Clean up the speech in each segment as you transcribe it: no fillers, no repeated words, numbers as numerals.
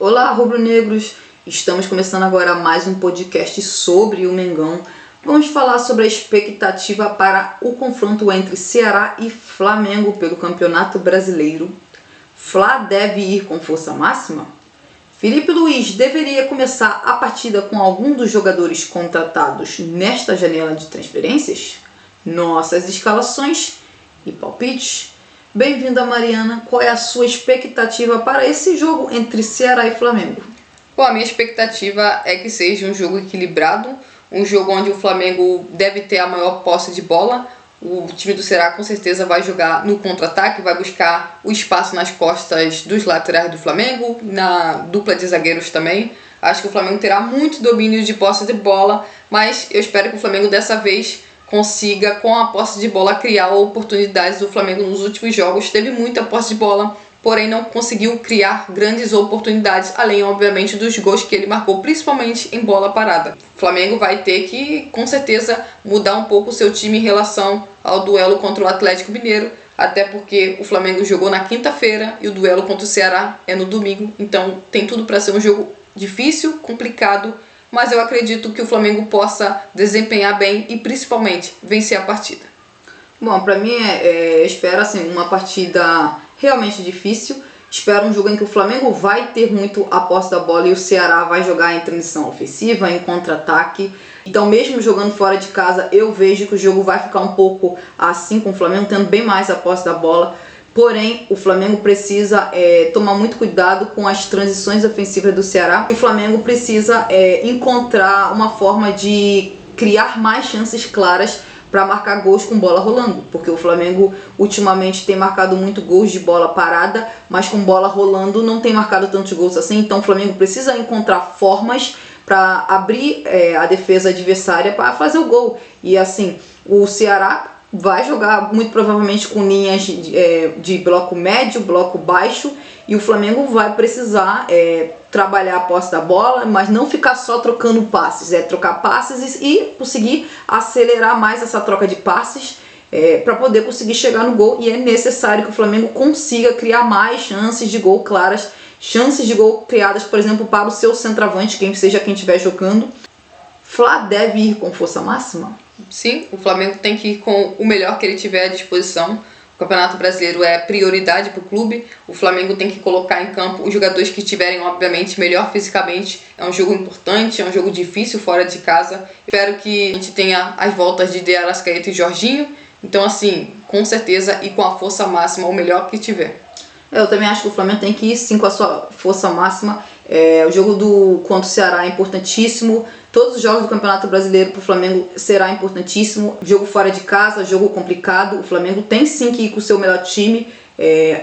Olá, rubro-negros! Estamos começando agora mais um podcast sobre o Mengão. Vamos falar sobre a expectativa para o confronto entre Ceará e Flamengo pelo Campeonato Brasileiro. Fla deve ir com força máxima? Felipe Luiz deveria começar a partida com algum dos jogadores contratados nesta janela de transferências? Nossas escalações e palpites. Bem-vinda, Mariana. Qual é a sua expectativa para esse jogo entre Ceará e Flamengo? Bom, a minha expectativa é que seja um jogo equilibrado, um jogo onde o Flamengo deve ter a maior posse de bola. O time do Ceará com certeza vai jogar no contra-ataque, vai buscar o espaço nas costas dos laterais do Flamengo, na dupla de zagueiros também. Acho que o Flamengo terá muito domínio de posse de bola, mas eu espero que o Flamengo dessa vez consiga, com a posse de bola, criar oportunidades. O Flamengo nos últimos jogos teve muita posse de bola, porém não conseguiu criar grandes oportunidades, além obviamente dos gols que ele marcou, principalmente em bola parada. O Flamengo vai ter que, com certeza, mudar um pouco o seu time em relação ao duelo contra o Atlético Mineiro, até porque o Flamengo jogou na quinta-feira e o duelo contra o Ceará é no domingo, então tem tudo para ser um jogo difícil, complicado, mas eu acredito que o Flamengo possa desempenhar bem e principalmente vencer a partida. Bom, para mim espero assim, uma partida realmente difícil. Espero um jogo em que o Flamengo vai ter muito a posse da bola e o Ceará vai jogar em transição ofensiva, em contra-ataque. Então, mesmo jogando fora de casa, eu vejo que o jogo vai ficar um pouco assim, com o Flamengo tendo bem mais a posse da bola. Porém, o Flamengo precisa tomar muito cuidado com as transições ofensivas do Ceará. O Flamengo precisa encontrar uma forma de criar mais chances claras para marcar gols com bola rolando, porque o Flamengo ultimamente tem marcado muito gols de bola parada, mas com bola rolando não tem marcado tantos gols assim. Então o Flamengo precisa encontrar formas para abrir a defesa adversária para fazer o gol. E assim, o Ceará vai jogar muito provavelmente com linhas de bloco médio, bloco baixo, e o Flamengo vai precisar trabalhar a posse da bola, mas não ficar só trocando passes, trocar passes e conseguir acelerar mais essa troca de passes para poder conseguir chegar no gol. E é necessário que o Flamengo consiga criar mais chances de gol claras, chances de gol criadas, por exemplo, para o seu centroavante, quem seja quem estiver jogando. Fla deve ir com força máxima? Sim, o Flamengo tem que ir com o melhor que ele tiver à disposição. O Campeonato Brasileiro é prioridade para o clube. O Flamengo tem que colocar em campo os jogadores que estiverem, obviamente, melhor fisicamente. É um jogo importante, é um jogo difícil fora de casa. Espero que a gente tenha as voltas de De Arrascaeta e Jorginho. Então, assim, com certeza e com a força máxima, o melhor que tiver. Eu também acho que o Flamengo tem que ir sim com a sua força máxima. O jogo contra o Ceará é importantíssimo. Todos os jogos do Campeonato Brasileiro para o Flamengo será importantíssimo. Jogo fora de casa, jogo complicado. O Flamengo tem sim que ir com o seu melhor time.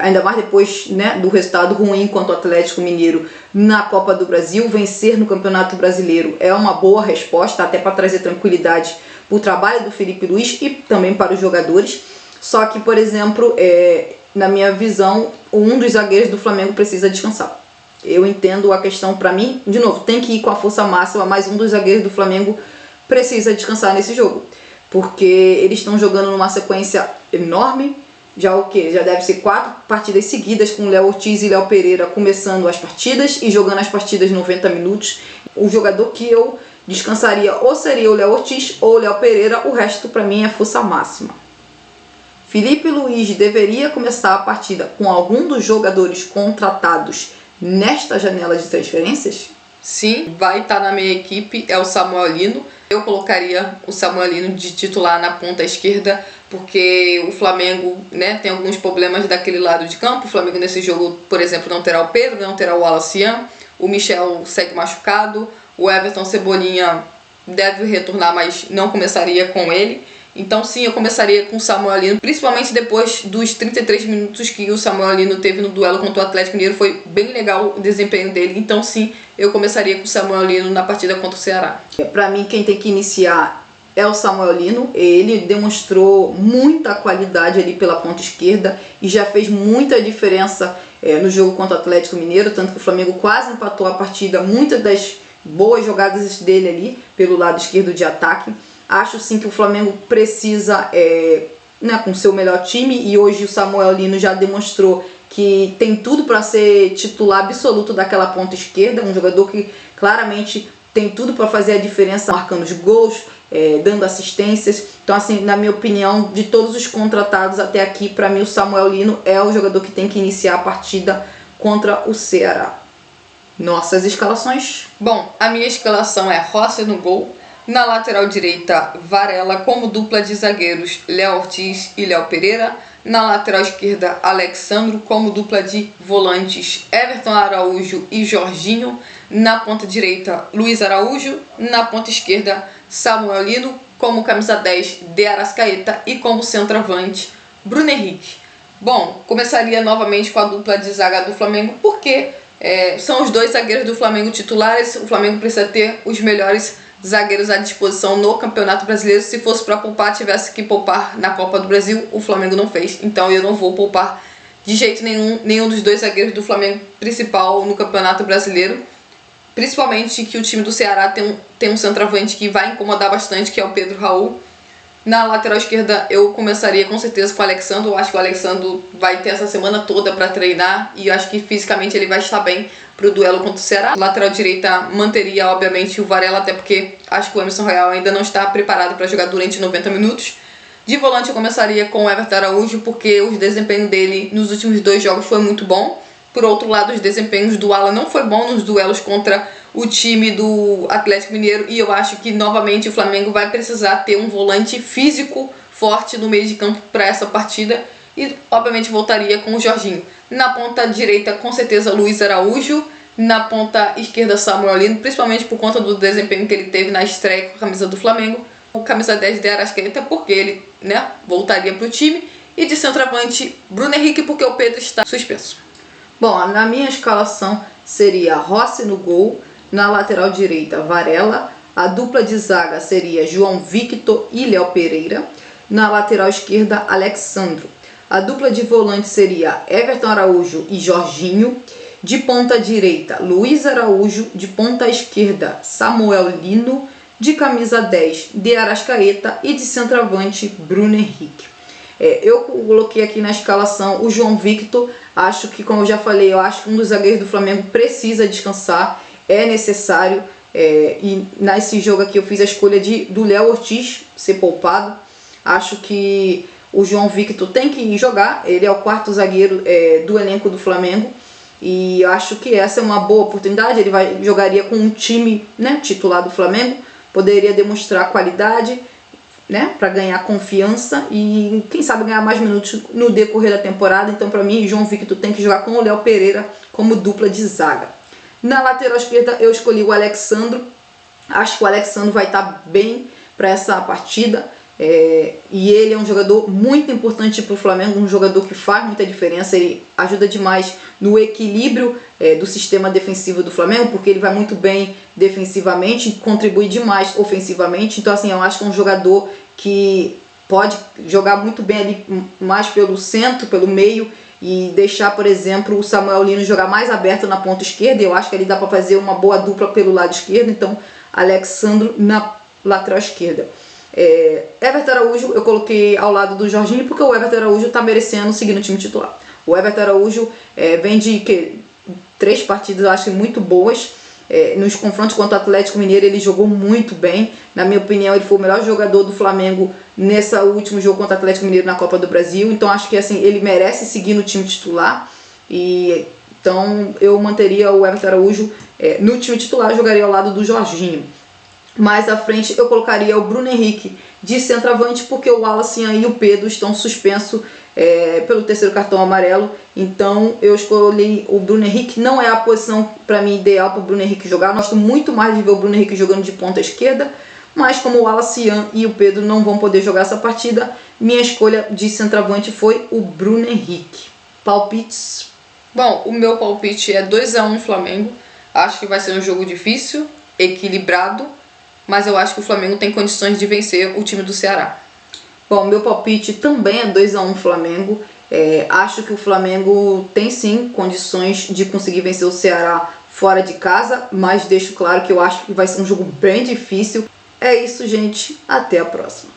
Ainda mais depois do resultado ruim contra o Atlético Mineiro na Copa do Brasil. Vencer no Campeonato Brasileiro é uma boa resposta, até para trazer tranquilidade para o trabalho do Felipe Luiz e também para os jogadores. Só que, por exemplo, na minha visão, um dos zagueiros do Flamengo precisa descansar. Eu entendo a questão, para mim, de novo, tem que ir com a força máxima, mas um dos zagueiros do Flamengo precisa descansar nesse jogo, porque eles estão jogando numa sequência enorme. Já deve ser 4 partidas seguidas com Léo Ortiz e Léo Pereira começando as partidas e jogando as partidas 90 minutos. O jogador que eu descansaria ou seria o Léo Ortiz ou o Léo Pereira, o resto para mim é força máxima. Felipe Luiz deveria começar a partida com algum dos jogadores contratados nesta janela de transferências? Sim, vai estar na minha equipe, é o Samuel Lino. Eu colocaria o Samuel Lino de titular na ponta esquerda, porque o Flamengo tem alguns problemas daquele lado de campo. O Flamengo nesse jogo, por exemplo, não terá o Pedro, não terá o Wallace, o Michel segue machucado, o Everton Cebolinha deve retornar, mas não começaria com ele. Então sim, eu começaria com o Samuel Lino, principalmente depois dos 33 minutos que o Samuel Lino teve no duelo contra o Atlético Mineiro. Foi bem legal o desempenho dele, então sim, eu começaria com o Samuel Lino na partida contra o Ceará. Para mim, quem tem que iniciar é o Samuel Lino. Ele demonstrou muita qualidade ali pela ponta esquerda e já fez muita diferença no jogo contra o Atlético Mineiro, tanto que o Flamengo quase empatou a partida. Muitas das boas jogadas dele ali pelo lado esquerdo de ataque. Acho sim que o Flamengo precisa com seu melhor time, e hoje o Samuel Lino já demonstrou que tem tudo para ser titular absoluto daquela ponta esquerda, um jogador que claramente tem tudo para fazer a diferença, marcando os gols, dando assistências. Então, assim, na minha opinião, de todos os contratados até aqui, para mim o Samuel Lino é o jogador que tem que iniciar a partida contra o Ceará. Nossas escalações? Bom, a minha escalação é Rossi no gol. Na lateral direita, Varela como dupla de zagueiros, Léo Ortiz e Léo Pereira. Na lateral esquerda, Alexandro como dupla de volantes, Everton Araújo e Jorginho. Na ponta direita, Luiz Araújo. Na ponta esquerda, Samuel Lino como camisa 10 de Arrascaeta e como centroavante, Bruno Henrique. Bom, começaria novamente com a dupla de zaga do Flamengo, porque são os dois zagueiros do Flamengo titulares. O Flamengo precisa ter os melhores zagueiros à disposição no Campeonato Brasileiro. Se fosse para poupar, tivesse que poupar na Copa do Brasil, o Flamengo não fez, então eu não vou poupar de jeito nenhum dos dois zagueiros do Flamengo principal no Campeonato Brasileiro, principalmente que o time do Ceará tem um centroavante que vai incomodar bastante, que é o Pedro Raul. Na lateral esquerda eu começaria com certeza com o Alexandro. Eu acho que o Alexandro vai ter essa semana toda para treinar e eu acho que fisicamente ele vai estar bem para o duelo contra o Ceará. Lateral direita manteria obviamente o Varela, até porque acho que o Emerson Royal ainda não está preparado para jogar durante 90 minutos. De volante eu começaria com o Everton Araújo, porque o desempenho dele nos últimos 2 jogos foi muito bom. Por outro lado, os desempenhos do Alan não foi bom nos duelos contra o time do Atlético Mineiro, e eu acho que novamente o Flamengo vai precisar ter um volante físico forte no meio de campo para essa partida, e obviamente voltaria com o Jorginho. Na ponta direita, com certeza, Luiz Araújo. Na ponta esquerda, Samuel Lino, principalmente por conta do desempenho que ele teve na estreia com a camisa do Flamengo. O camisa 10 de Arrascaeta, porque ele voltaria para o time. E de centroavante, Bruno Henrique, porque o Pedro está suspenso. Bom, na minha escalação seria Rossi no gol. Na lateral direita, Varela. A dupla de zaga seria João Victor e Léo Pereira. Na lateral esquerda, Alexandro. A dupla de volante seria Everton Araújo e Jorginho. De ponta direita, Luiz Araújo. De ponta esquerda, Samuel Lino. De camisa 10, de Arrascaeta. E de centroavante, Bruno Henrique. Eu coloquei aqui na escalação o João Victor. Acho que, como eu já falei, eu acho que um dos zagueiros do Flamengo precisa descansar. É necessário. E nesse jogo aqui eu fiz a escolha do Léo Ortiz ser poupado. Acho que o João Victor tem que jogar. Ele é o 4º zagueiro do elenco do Flamengo. E eu acho que essa é uma boa oportunidade. Ele jogaria com um time titular do Flamengo. Poderia demonstrar qualidade, para ganhar confiança e quem sabe ganhar mais minutos no decorrer da temporada. Então, para mim, João Victor tem que jogar com o Léo Pereira como dupla de zaga. Na lateral esquerda eu escolhi o Alexandro. Acho que o Alexandro vai estar bem para essa partida. E ele é um jogador muito importante para o Flamengo, um jogador que faz muita diferença. Ele ajuda demais no equilíbrio do sistema defensivo do Flamengo, porque ele vai muito bem defensivamente e contribui demais ofensivamente. Então, assim, eu acho que é um jogador que pode jogar muito bem ali mais pelo centro, pelo meio, e deixar, por exemplo, o Samuel Lino jogar mais aberto na ponta esquerda. Eu acho que ali dá para fazer uma boa dupla pelo lado esquerdo. Então, Alexandro na lateral esquerda. Everton Araújo eu coloquei ao lado do Jorginho, porque o Everton Araújo está merecendo seguir no time titular. O Everton Araújo vem de 3 partidas, eu acho, muito boas. Nos confrontos contra o Atlético Mineiro ele jogou muito bem. Na minha opinião, ele foi o melhor jogador do Flamengo nesse último jogo contra o Atlético Mineiro na Copa do Brasil. Então acho que assim, ele merece seguir no time titular. Então eu manteria o Everton Araújo no time titular, jogaria ao lado do Jorginho. Mais à frente eu colocaria o Bruno Henrique de centroavante, porque o Wallace e o Pedro estão suspensos pelo 3º cartão amarelo. Então eu escolhi o Bruno Henrique. Não é a posição para mim ideal para o Bruno Henrique jogar. Eu gosto muito mais de ver o Bruno Henrique jogando de ponta esquerda, mas como o Wallace e o Pedro não vão poder jogar essa partida, minha escolha de centroavante foi o Bruno Henrique. Palpites? Bom, o meu palpite é 2-1 Flamengo. Acho que vai ser um jogo difícil, equilibrado, mas eu acho que o Flamengo tem condições de vencer o time do Ceará. Bom, meu palpite também é 2-1 Flamengo. Acho que o Flamengo tem sim condições de conseguir vencer o Ceará fora de casa, mas deixo claro que eu acho que vai ser um jogo bem difícil. É isso, gente. Até a próxima.